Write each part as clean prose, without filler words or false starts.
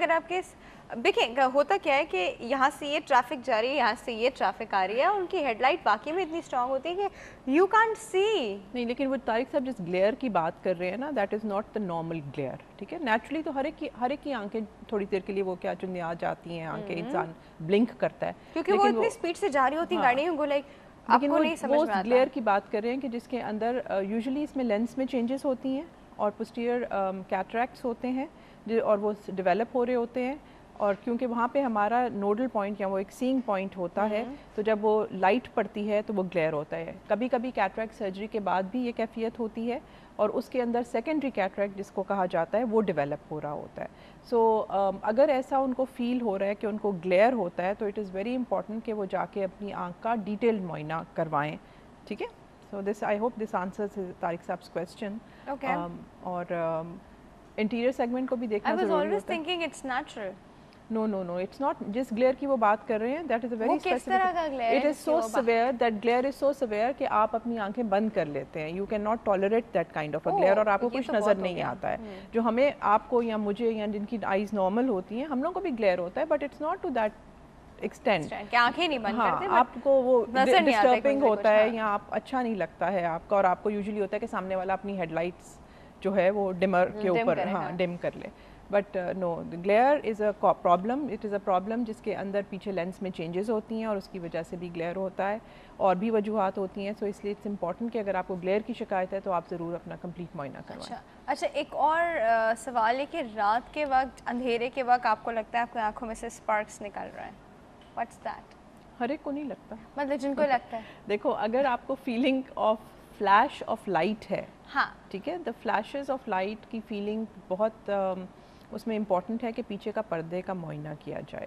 اگر آپ کے دیکھیں ہوتا کیا ہے کہ یہاں سے یہ ٹریفک جا رہی ہے, یہاں سے یہ ٹریفک آ رہی ہے, ان کی ہیڈ لائٹ واقعی میں اتنی اسٹرانگ ہوتی ہے کہ یو کانٹ سی. نہیں, لیکن وہ طارق صاحب جس گلیئر کی بات کر رہے ہیں نا, that is not the normal glial, ٹھیک ہے. نیچرلی تو ہر ایک کی آنکھیں تھوڑی دیر کے لیے وہ کیا چنیا جاتی ہیں, آنکھیں انسان بلنک کرتا ہے, کیونکہ وہ اتنی اسپیڈ سے جا رہی ہوتی گاڑی, وہ لائک لیکن وہ اس گلیئر کی بات کر رہے ہیں کہ جس کے اندر یوزلی اس میں لینس میں چینجز ہوتی ہیں اور پوسٹیئر کیٹریکٹس ہوتے ہیں اور وہ ڈیولپ ہو رہے ہوتے ہیں, اور کیونکہ وہاں پہ ہمارا نوڈل پوائنٹ یا وہ ایک سینگ پوائنٹ ہوتا ہے, تو جب وہ لائٹ پڑتی ہے تو وہ گلیئر ہوتا ہے. کبھی کبھی کیٹریکٹ سرجری کے بعد بھی یہ کیفیت ہوتی ہے, اور اس کے اندر سیکنڈری کیٹریکٹ جس کو کہا جاتا ہے وہ ڈیولپ ہو رہا ہوتا ہے. سو اگر ایسا ان کو فیل ہو رہا ہے کہ ان کو گلیئر ہوتا ہے تو اٹ از ویری امپورٹنٹ کہ وہ جا کے اپنی آنکھ کا ڈیٹیلڈ معائنہ کروائیں, ٹھیک ہے. So this I hope this answers Tariq Sahab question. اور انٹیریئر سیگمنٹ کو بھی دیکھنا ضروری ہوتا ہے. No, it's not. جس گلیئر کی وہ بات کر رہے ہیں that is a very specific. It is so severe, that glare is so severe کہ آپ اپنی آنکھیں بند کر لیتے ہیں. You cannot tolerate that kind of a glare, اور آپ کو کچھ نظر نہیں آتا ہے. جو ہمیں, آپ کو یا مجھے یا جن کی آئیز نارمل ہوتی ہیں, ہم لوگوں کو بھی گلیئر ہوتا ہے, but it's not to that extent. کہ آنکھیں نہیں بند کرتے, آپ کو وہ ڈسٹربنگ ہوتا ہے یا آپ اچھا نہیں لگتا ہے آپ کا, اور آپ کو یوزلی ہوتا ہے کہ سامنے والا اپنی ہیڈ لائٹس جو ہے وہ ڈمر کے اوپر ڈم کر لے. But no, glial is a problem. It is a problem جس کے اندر پیچھے لینس میں چینجز ہوتی ہیں اور اس کی وجہ سے بھی گلیئر ہوتا ہے, اور بھی وجوہات ہوتی ہیں. سو اس لیے اٹس امپورٹنٹ کہ اگر آپ کو گلیئر کی شکایت ہے تو آپ ضرور اپنا کمپلیٹ معائنہ کروائیں. اچھا, ایک اور سوال ہے کہ رات کے وقت, اندھیرے کے وقت آپ کو لگتا ہے آپ کی آنکھوں میں سے اسپارکس نکل رہے ہیں, واٹس دیٹ؟ ہر ایک کو نہیں لگتا, مطلب جن کو لگتا ہے. دیکھو, اگر آپ کو feeling of flash of light ہے, ہاں ٹھیک ہے, دا فلیشز آف لائٹ کی فیلنگ بہت اس میں امپورٹنٹ ہے کہ پیچھے کا پردے کا معائنہ کیا جائے.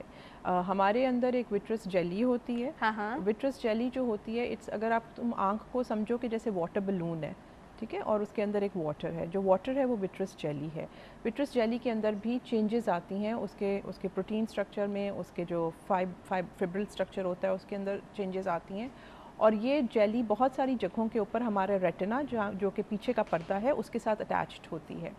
ہمارے اندر ایک وٹرس جیلی ہوتی ہے. وٹرس جیلی جو ہوتی ہے, اگر آپ تم آنکھ کو سمجھو کہ جیسے واٹر بلون ہے, ٹھیک ہے, اور اس کے اندر ایک واٹر ہے, جو واٹر ہے وہ وٹرس جیلی ہے. وٹرس جیلی کے اندر بھی چینجز آتی ہیں اس کے پروٹین سٹرکچر میں, اس کے جو فائبرل سٹرکچر ہوتا ہے اس کے اندر چینجز آتی ہیں, اور یہ جیلی بہت ساری جگہوں کے اوپر ہمارے ریٹنا جو کہ پیچھے کا پردہ ہے اس کے ساتھ اٹیچڈ ہوتی ہے.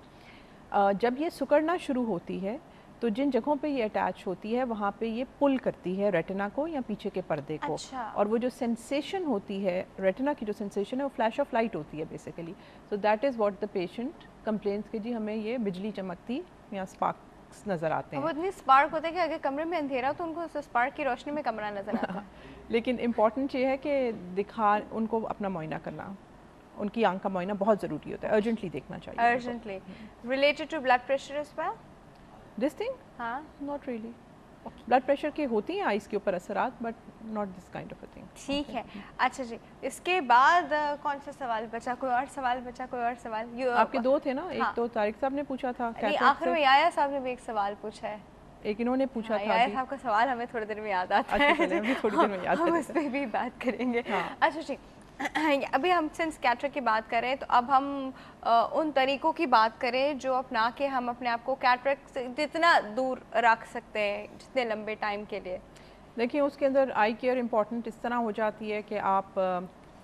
جب یہ سکڑنا شروع ہوتی ہے تو جن جگہوں پہ یہ اٹیچ ہوتی ہے وہاں پہ یہ پل کرتی ہے ریٹنا کو یا پیچھے کے پردے کو. اور وہ جو سینسیشن ہوتی ہے ریٹنا کی, جو سینسیشن ہے وہ فلیش آف لائٹ ہوتی ہے basically. So that is what the patient complains کہ جی ہمیں یہ بجلی چمکتی یا اسپارکس نظر آتے ہیں. وہ اتنی اسپارک ہوتا ہے کہ اگر کمرے میں اندھیرا تو ان کو اسپارک کی روشنی میں کمرہ نظر آتا ہے. لیکن امپورٹنٹ یہ ہے کہ ان کو اپنا معائنہ کرنا, ان کی آنکھ کا معائنہ بہت ضروری ہوتا ہے, ارجنٹلی دیکھنا چاہیے. Urgently. Related to blood pressure is well this thing? ہاں, ناٹ ریئلی. بلڈ پریشر کے ہوتی ہیں آئیز کے اوپر اثرات, but not this kind of a thing. ٹھیک ہے. اچھا جی, اس کے بعد کون سا سوال بچا؟ کوئی اور سوال بچا؟ کوئی اور سوال؟ آپ کے دو تھے نا, ایک تو طارق صاحب نے پوچھا تھا, آخر میں یایا صاحب نے بھی ایک سوال پوچھا ہے, ایک انہوں نے پوچھا تھا. یایا صاحب کا سوال ہمیں تھوڑی دیر میں یاد آتا ہے, تھوڑی دیر میں یاد ہم اس پہ بھی بات کریں گے. اچھا ٹھیک, ابھی ہم سنس کیٹریکٹ کی بات کریں تو اب ہم ان طریقوں کی بات کریں جو اپنا کے ہم اپنے آپ کو کیٹریکٹ سے جتنا دور رکھ سکتے ہیں جتنے لمبے ٹائم کے لیے. دیکھیں, اس کے اندر آئی کیئر امپورٹنٹ اس طرح ہو جاتی ہے کہ آپ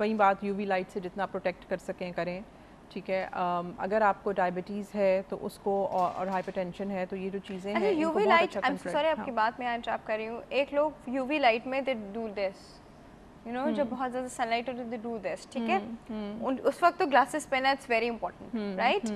وہی بات یو وی لائٹ سے جتنا پروٹیکٹ کر سکیں کریں, ٹھیک ہے. اگر آپ کو ڈائبٹیز ہے تو اس کو, اور ہائپر ٹینشن ہے, تو یہ جو چیزیں ہیں یو وی لائٹ, سوری آپ کی بات میں انٹرپٹ کر رہی ہوں, ایک لوگ یو وی لائٹ میں they do this, you know, جب بہت زیادہ سن لائٹ ہوتی ہے دے ڈو دس, ٹھیک ہے. اس وقت تو گلاسز پہنا it's very important, right.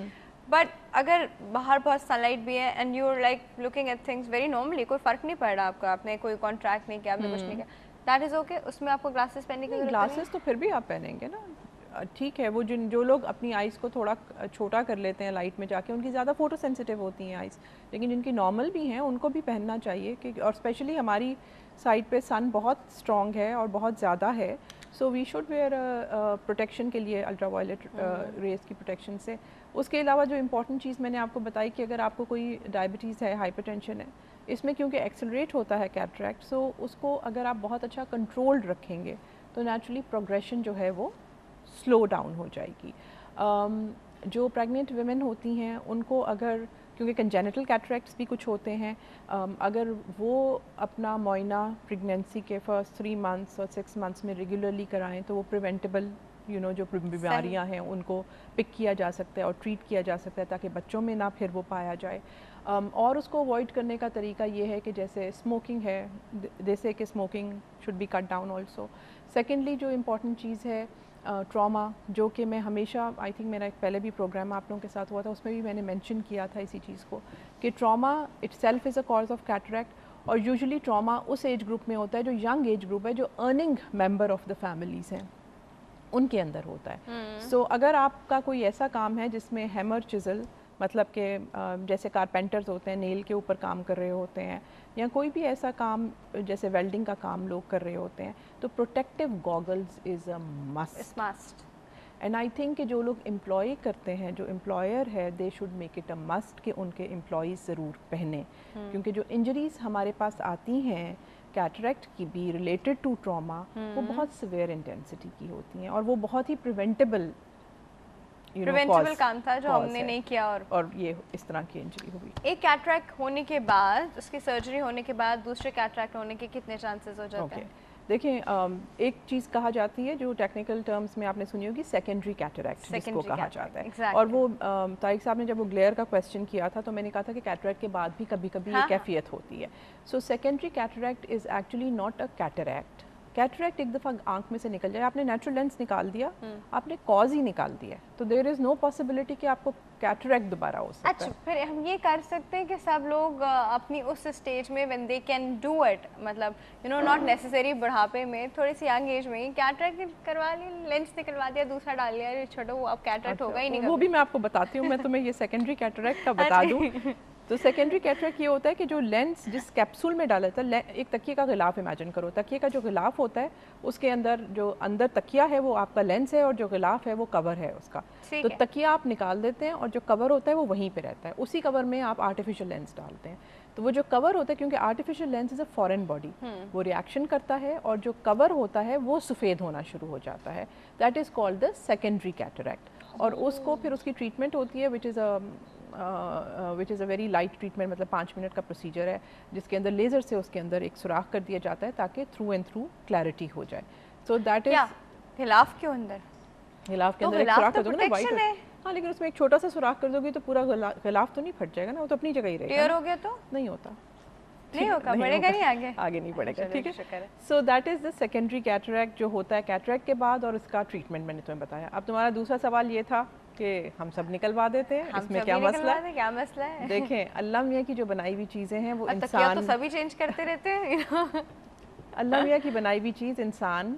But اگر باہر بہت سن لائٹ بھی ہے and you are like looking at things very normally, کوئی فرق نہیں پڑ رہا آپ کا, آپ نے کوئی کانٹریکٹ نہیں کیا, آپ نے کچھ نہیں کیا, دیٹ از اوکے, اس میں آپ کو گلاسز پہننے کی ضرورت نہیں. گلاسز تو پھر بھی آپ پہنیں گے نا, ٹھیک ہے. وہ جو لوگ اپنی آئیز کو تھوڑا چھوٹا کر لیتے ہیں لائٹ میں جا کے, ان کی زیادہ فوٹو سینسیٹیو ہوتی ہیں آئیز, لیکن جن کی نارمل بھی ہیں ان کو بھی پہننا چاہیے. اور اسپیشلی ہماری سائڈ پہ سن بہت اسٹرانگ ہے اور بہت زیادہ ہے, سو وی شوڈ ویئر پروٹیکشن کے لیے الٹرا وائلٹ ریز کی پروٹیکشن سے. اس کے علاوہ جو امپورٹنٹ چیز میں نے آپ کو بتائی کہ اگر آپ کو کوئی ڈائبٹیز ہے, ہائپر ٹینشن ہے, اس میں کیونکہ ایکسلریٹ ہوتا ہے کیٹریکٹ, سو اس کو اگر آپ بہت اچھا کنٹرول رکھیں گے تو نیچرلی پروگریشن جو ہے وہ سلو ڈاؤن ہو جائے گی. جو پریگننٹ ویمن ہوتی ہیں ان کو اگر, کیونکہ کنجینٹل کیٹریکٹس بھی کچھ ہوتے ہیں, اگر وہ اپنا معائنہ پریگنینسی کے فرسٹ 3 months اور 6 months میں ریگولرلی کرائیں تو وہ پریونٹیبل جو بیماریاں ہیں ان کو پک کیا جا سکتا ہے اور ٹریٹ کیا جا سکتا ہے تاکہ بچوں میں نہ پھر وہ پایا جائے. اور اس کو اوائڈ کرنے کا طریقہ یہ ہے کہ جیسے اسموکنگ ہے, جیسے کہ smoking should be cut down also. Secondly جو امپورٹنٹ چیز ہے ٹراما, جو کہ میں ہمیشہ آئی تھنک میرا ایک پہلے بھی پروگرام آپ لوگوں کے ساتھ ہوا تھا, اس میں بھی میں نے مینشن کیا تھا اسی چیز کو کہ trauma it self is a cause of cataract. اور یوزلی ٹراما اس ایج گروپ میں ہوتا ہے جو ینگ ایج گروپ ہے, جو earning member of the families ہیں ان کے اندر ہوتا ہے. سو اگر آپ کا کوئی ایسا کام ہے جس میں ہیمر چزل, مطلب کہ جیسے کارپینٹرز ہوتے ہیں نیل کے اوپر کام کر رہے ہوتے ہیں, یا کوئی بھی ایسا کام جیسے ویلڈنگ کا کام لوگ کر رہے ہوتے ہیں, تو protective goggles is a must. And I think کہ جو لوگ امپلائی کرتے ہیں, جو امپلائر ہے, they should make it a must کہ ان کے امپلائیز ضرور پہنیں, کیونکہ جو انجریز ہمارے پاس آتی ہیں کیٹریکٹ کی بھی ریلیٹڈ ٹو ٹراما, وہ بہت سیویئر انٹینسٹی کی ہوتی ہیں اور وہ بہت ہی پریونٹیبل کام تھا جو ہم نے نہیں کیا اور یہ اس طرح کی انجری ہوئی. ایک کیٹریکٹ ہونے کے بعد, اس کی سرجری ہونے کے بعد دوسرے کیٹریکٹ ہونے کے کتنے چانسز ہو جاتے ہیں؟ دیکھیں ایک چیز کہا جاتی ہے جو ٹیکنیکل ٹرمز میں آپ نے سنی ہوگی, سیکنڈری کیٹریکٹ جس کو کہا جاتا ہے. اور وہ طارق صاحب نے جب وہ گلیئر کا کویسچن کیا تھا تو میں نے کہا تھا کہ کیٹریکٹ کے بعد بھی کبھی کبھی یہ کیفیت ہوتی ہے. So secondary cataract is actually not a cataract. Cataract ایک دفعہ آنکھ میں سے نکل جائے, آپ نے نیچرل لینس نکال دیا, آپ نے کاز ہی نکال دیا, تو دیر از نو پاسبلٹی کہ آپ کو کیٹریکٹ دوبارہ ہو سکتا ہے. اچھا, پھر ہم یہ کر سکتے ہیں کہ سب لوگ اپنی اس اسٹیج میں when they can do it, مطلب not necessary بڑھاپے میں, تھوڑی سی ینگ ایج میں کیٹریکٹ کروا لی, لینس نکلوا دیا, دوسرا ڈال لیا, چھوٹو وہ اب کیٹریکٹ ہوگا ہی نہیں. وہ بھی میں آپ کو بتاتی ہوں, میں تمہیں یہ سیکنڈری کیٹریکٹ کا بتا دوں. تو سیکنڈری کیٹریکٹ یہ ہوتا ہے کہ جو لینس جس کیپسول میں ڈالا تھا, ایک تکیے کا غلاف امیجن کرو, تکیے کا جو غلاف ہوتا ہے اس کے اندر جو اندر تکیہ ہے وہ آپ کا لینس ہے اور جو غلاف ہے وہ کور ہے اس کا. تو تکیہ آپ نکال دیتے ہیں اور جو کور ہوتا ہے وہ وہیں پہ رہتا ہے, اسی کور میں آپ آرٹیفیشل لینس ڈالتے ہیں. تو وہ جو کور ہوتا ہے, کیونکہ artificial lens is a foreign body, وہ ریئیکشن کرتا ہے اور جو کور ہوتا ہے وہ سفید ہونا شروع ہو جاتا ہے. That is called the secondary cataract. اور اس کو پھر اس کی ٹریٹمنٹ ہوتی ہے وچ از اے ویری لائٹ ٹریٹمنٹ, مطلب 5 منٹ کا پروسیجر ہے جس کے اندر لیزر سے اس کے اندر ایک سوراخ کر دیا جاتا ہے تاکہ تھرو اینڈ تھرو کلیئرٹی ہو جائے. سو دیٹ از غلاف کے اندر ایک سوراخ کر دو نا وائٹ, ہاں لیکن اس میں ایک چھوٹا سا سوراخ کر دو گی تو پورا غلاف تو نہیں پھٹ جائے گا نا, وہ تو اپنی جگہ ہی رہے گا. کلیئر ہو گیا تو نہیں ہوتا, نہیں ہوگا, بڑھے گا نہیں, آگے نہیں بڑھے گا. ٹھیک ہے. سو that is the secondary cataract جو ہوتا ہے کیٹریکٹ کے بعد, اور اس کا ٹریٹمنٹ میں نے تمہیں بتایا. اب تمہارا دوسرا سوال یہ تھا کہ ہم سب نکلوا دیتے ہیں, اس میں کیا مسئلہ ہے؟ دیکھیں اللہ میاں کی جو بنائی ہوئی چیزیں ہیں وہ انسان تو سبھی چینج کرتے رہتے ہیں. اللہ میاں کی بنائی ہوئی چیز انسان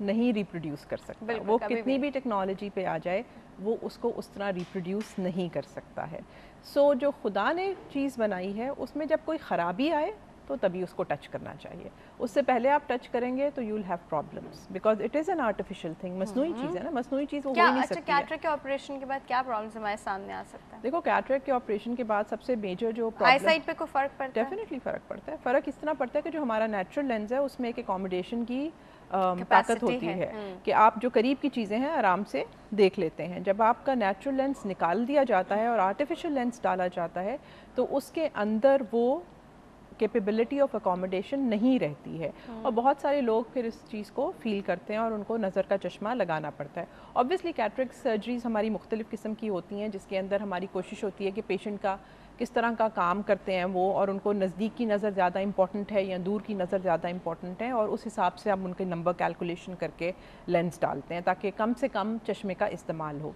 نہیں ریپروڈیوس کر سکتا, وہ کتنی بھی ٹیکنالوجی پہ آ جائے وہ اس کو اس طرح ریپروڈیوس نہیں کر سکتا ہے. سو جو خدا نے چیز بنائی ہے اس میں جب کوئی خرابی آئے تو تبھی اس کو ٹچ کرنا چاہیے. اس سے پہلے آپ ٹچ کریں گے تو you will have problems, because it is an artificial thing. مصنوعی چیز ہے نا, مصنوعی چیز وہ ہو ہی نہیں سکتی. کیٹریکٹ کے آپریشن کے بعد کیا پرابلمس ہمارے سامنے آ سکتا ہے؟ دیکھو کیٹریکٹ کے آپریشن کے بعد سب سے میجر جو پرابلم, آئی سائٹ پہ کوئی فرق پڑتا ہے؟ ڈیفینیٹلی فرق پڑتا ہے. فرق اس طرح پڑتا ہے کہ جو ہمارا نیچرل لینز ہے اس میں ایک اکوموڈیشن کی طاقت ہوتی ہے کہ آپ جو قریب کی چیزیں ہیں آرام سے دیکھ لیتے ہیں. جب آپ کا نیچرل لینس نکال دیا جاتا ہے اور آرٹیفیشل لینس ڈالا جاتا ہے تو اس کے اندر وہ کیپیبلٹی آف اکوموڈیشن نہیں رہتی ہے, اور بہت سارے لوگ پھر اس چیز کو فیل کرتے ہیں اور ان کو نظر کا چشمہ لگانا پڑتا ہے. آبویسلی کیٹریکٹ سرجریز ہماری مختلف قسم کی ہوتی ہیں جس کے اندر ہماری کوشش ہوتی ہے کہ پیشنٹ کا کس طرح کا کام کرتے ہیں وہ, اور ان کو نزدیک کی نظر زیادہ امپورٹنٹ ہے یا دور کی نظر زیادہ امپورٹنٹ ہے, اور اس حساب سے ہم ان کے نمبر کیلکولیشن کر کے لینس ڈالتے ہیں تاکہ کم سے کم چشمے کا استعمال ہو.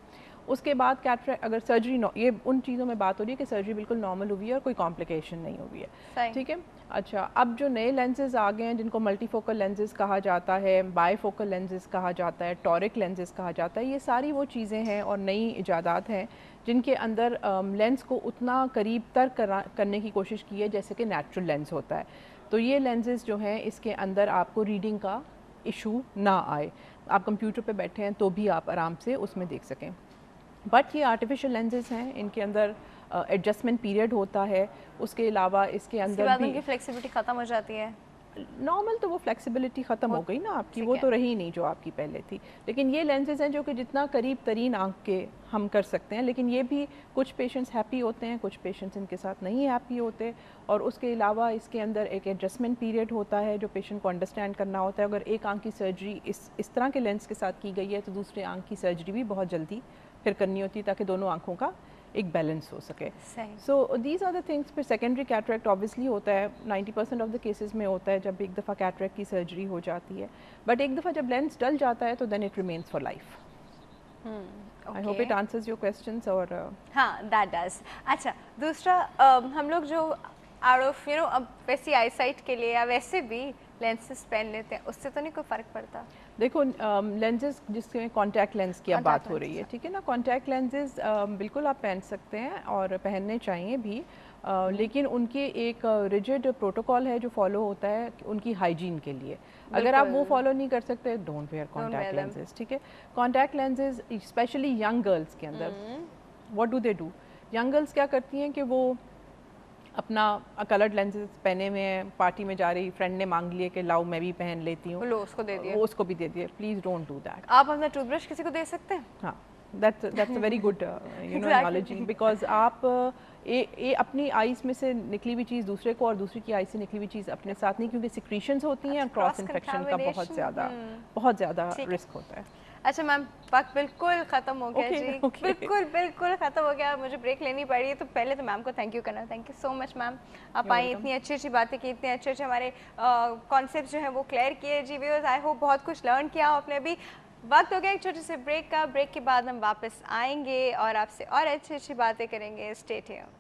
اس کے بعد کیٹریکٹ اگر سرجری یہ ان چیزوں میں بات ہو رہی ہے کہ سرجری بالکل نارمل ہوئی ہے اور کوئی کمپلیکیشن نہیں ہوئی ہے. ٹھیک ہے. اچھا, اب جو نئے لینزز آ گئے ہیں جن کو ملٹی فوکل لینزز کہا جاتا ہے, بائی فوکل لینزز کہا جاتا ہے, ٹورک لینزز کہا جاتا ہے, یہ ساری وہ چیزیں ہیں اور نئی ایجادات ہیں جن کے اندر لینس کو اتنا قریب تر کرنے کی کوشش کی ہے جیسے کہ نیچرل لینس ہوتا ہے. تو یہ لینزز جو ہیں اس کے اندر آپ کو ریڈنگ کا ایشو نہ آئے, آپ کمپیوٹر پہ بیٹھے ہیں تو بھی آپ آرام سے اس میں دیکھ سکیں. بٹ یہ آرٹیفیشل لینزز ہیں, ان کے اندر ایڈجسٹمنٹ پیریڈ ہوتا ہے, اس کے علاوہ اس کے اندر بھی ان کی فلیکسیبلٹی ختم ہو جاتی ہے. نارمل تو وہ فلیکسیبلٹی ختم ہو گئی نا آپ کی, وہ تو رہی نہیں جو آپ کی پہلے تھی. لیکن یہ لینسز ہیں جو کہ جتنا قریب ترین آنکھ کے ہم کر سکتے ہیں, لیکن یہ بھی کچھ پیشنٹس ہیپی ہوتے ہیں, کچھ پیشنٹس ان کے ساتھ نہیں ہیپی ہوتے. اور اس کے علاوہ اس کے اندر ایک ایڈجسٹمنٹ پیریڈ ہوتا ہے جو پیشنٹ کو انڈرسٹینڈ کرنا ہوتا ہے. اگر ایک آنکھ کی سرجری اس طرح کے لینس کے ساتھ کی گئی ہے تو دوسرے آنکھ کی سرجری بھی بہت جلدی پھر کرنی ہوتی ہے تاکہ دونوں آنکھوں کا ایک بیلنس ہو سکے. So these are the things. پھر سیکنڈری کیٹریکٹ آبویسلی ہوتا ہے, 90% آف دا کیسز میں ہوتا ہے جب ایک دفعہ کیٹریکٹ کی سرجری ہو جاتی ہے. بٹ ایک دفعہ جب لینس ڈل جاتا ہے تو then it remains for life. I hope it answers your questions. اور ہاں that does. اچھا دوسرا ہم لوگ جو آؤٹ آف اب ویسی آئی سائٹ کے لیے یا ویسے بھی لینسز پہن لیتے ہیں, اس سے تو نہیں کوئی فرق پڑتا؟ دیکھو لینزز جس میں کانٹیکٹ لینس کی اب بات ہو رہی ہے, ٹھیک ہے نا, کانٹیکٹ لینزز بالکل آپ پہن سکتے ہیں اور پہننے چاہیے بھی, لیکن ان کے ایک ریجڈ پروٹوکول ہے جو فالو ہوتا ہے ان کی ہائیجین کے لیے. اگر آپ وہ فالو نہیں کر سکتے ڈونٹ ویئر کانٹیکٹ لینزز. ٹھیک ہے, contact lenses especially young girls کے اندر what do they do, young girls کیا کرتی ہیں کہ وہ اپنا کلرڈ لینسز پہنے ہوئے ہیں, پارٹی میں جا رہی, فرینڈ نے مانگ لیے کہ لاؤ میں بھی پہن لیتی ہوں, لو اس کو دے دیا, وہ اس کو بھی دے دیا. Please don't do that. آپ اپنا ٹوتھ برش کسی کو دے سکتے ہیں؟ ہاں, that's a very good analogy, because آپ اپنی آئیز میں سے نکلی ہوئی چیز دوسرے کو اور دوسری کی آئیز سے نکلی ہوئی چیز اپنے ساتھ نہیں, کیونکہ سیکریشنز ہوتی ہیں اور کراس انفیکشن کا بہت زیادہ رسک ہوتا ہے. اچھا میم وقت بالکل ختم ہو گیا جی, بالکل ختم ہو گیا, مجھے بریک لینی پڑی ہے. تو پہلے تو میم کو تھینک یو کرنا, تھینک یو سو مچ میم, آپ آئیں, اتنی اچھی اچھی باتیں کی, اتنے اچھے اچھے ہمارے کانسیپٹ جو ہیں وہ کلیئر کیے. جی ویورز آئی ہوپ بہت کچھ لرن کیا آپ نے. ابھی وقت ہو گیا ایک چھوٹے سے بریک کا, بریک کے بعد ہم واپس آئیں گے اور آپ سے اور اچھی اچھی باتیں کریں گے. Stay tuned.